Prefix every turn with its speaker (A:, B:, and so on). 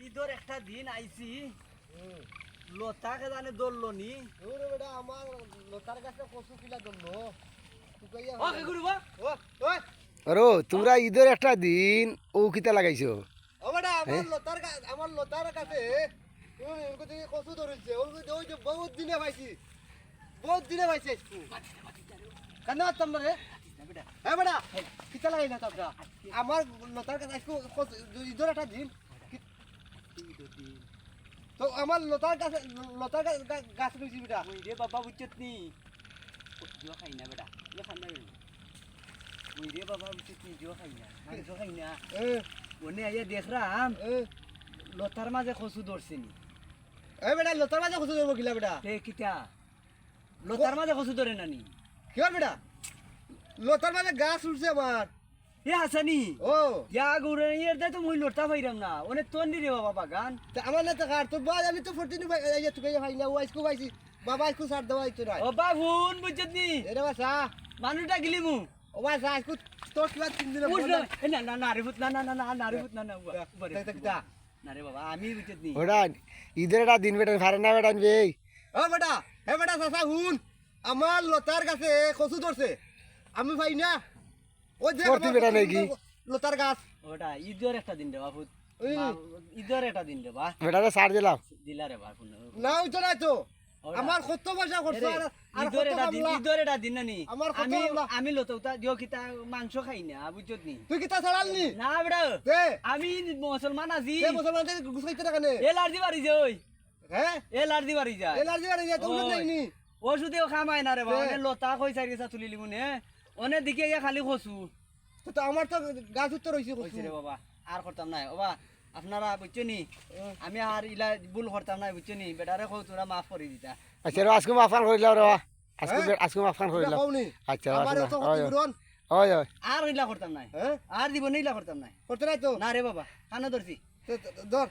A: ঈদের একটা দিন আইছি লতাকে জানে দললো নি
B: ওরে বেটা আমার লতার গাছে কচু কিলা দন্ন তুকাইয়া
A: ওকে গুরুবা
B: ওই
C: আরো তোমরা ঈদের একটা দিন ও কিতা লাগাইছো
B: ও বেটা আমার লতার কাছে ওই ওকে কচু ধরেছে ওই যে বহুত দিনে পাইছি কেন আসতাম না রে হ্যাঁ বেটা কিতা লাগাই না তোমরা আমার লতার কাছে ঈদের একটা দিন তো আমার লতার গাছ রয়েছি বেটা
A: ওই রে বাবা বুঝছত নি জিও খাই না বেটা জিও খাই না ওই রে বাবা বুঝছত নি জিও খাই না মাংস খাই না ওনে আইয়া দেখরাম লতার মাঝে কচু ধরছে নি
B: এই বেটা লতার মাঝে কচু ধরবো কিলা বেটা
A: তে কিতা লতার মাঝে কচু ধরে নানি
B: কি হল বেটা লতার মাঝে গাছ উঠছে আমার
A: এ হাসানি
B: ও
A: ইয়া গুরে এর দে তো মুই লড়তা পাইরাম না ওনে তন্ডি রে বাবা বাগান
B: তা আমার না তো কার তোর বাজ আমি তো 14 ভাই তুই ভাই না ও আইসকো ভাইছি বাবা আইসকো ছাড় দেওয়া হইতো না
A: ও বাবুন বুঝছত নি
B: এরে বাসা
A: মানুষটা গিলি মু
B: ও বাসা আইসকো তোর ক্লাস 3 দিন
A: বুঝলো না না না রে ভূত না না না না না রে ভূত না না
B: দেখতা
A: না রে বাবা আমি বুঝছত নি
C: ওটা ঈদের একটা দিন বেটা ফারে না বেটা বে
B: ও বেটা হে বেটা চাচা হুন আমার লতার কাছে কচু ধরছে আমি ভাই না ও যে
C: করতি বেটা নাকি?
B: লতার গাছ
A: ওটা ঈদের একটা দিন রে বাবু
B: ওই।
A: ঈদের একটা দিন রে বা
C: বেটারে ছাড় দিলাম
A: দিলা রে বাবু
B: না হইতো না তো
A: ওরা।
B: আমার কত পয়সা করছো আর
A: ঈদের
B: কত
A: একটা দিন
B: কামলা।
A: ঈদের একটা দিন নানি
B: আমার কত
A: আমি
B: কামলা।
A: আমি লতৌতা দিও কিতা মাংস খাই না বুঝছত নি
B: তুই কিতা ছাড়ালনি
A: না বেটা
B: দে
A: আমি মুসলমান আছি
B: দে মুসলমানদের গুছাইতে না কেন
A: এ লাড়দি বাড়ি যায় ওই
B: হ্যাঁ
A: এ লাড়দি বাড়ি যায়
B: এলার্জি আর ইয়া তো
A: ওই।
B: নাইনি
A: ওষুধেও খামাই না রে বাবা
B: দে।
A: অনে লতা কই চাই গেছা তুলি লিমুনে অনে দিকে ইয়া খালি খসু
B: তো আমার তো গাছ উত্তর হইছে
A: কইছে রে বাবা আর করতাম না বাবা আপনারা বুঝছো নি আমি আর ইলা ভুল করতাম না বুঝছো নি বেটারে কও তোরা মাফ করে দিতা
C: আচ্ছা রে আজকে মাফান করিলাম রে আজকে মাফান করিলাম
B: কওনি
C: আচ্ছা
B: আমার তো
C: ওই
B: ক্ষতিপূরণ
C: ওই ওই
A: আর ইলা করতাম না
B: হ্যাঁ
A: আর দিব না ইলা করতাম না
B: করতে নাই তো
A: না রে বাবা কানে ধরছি
B: ধর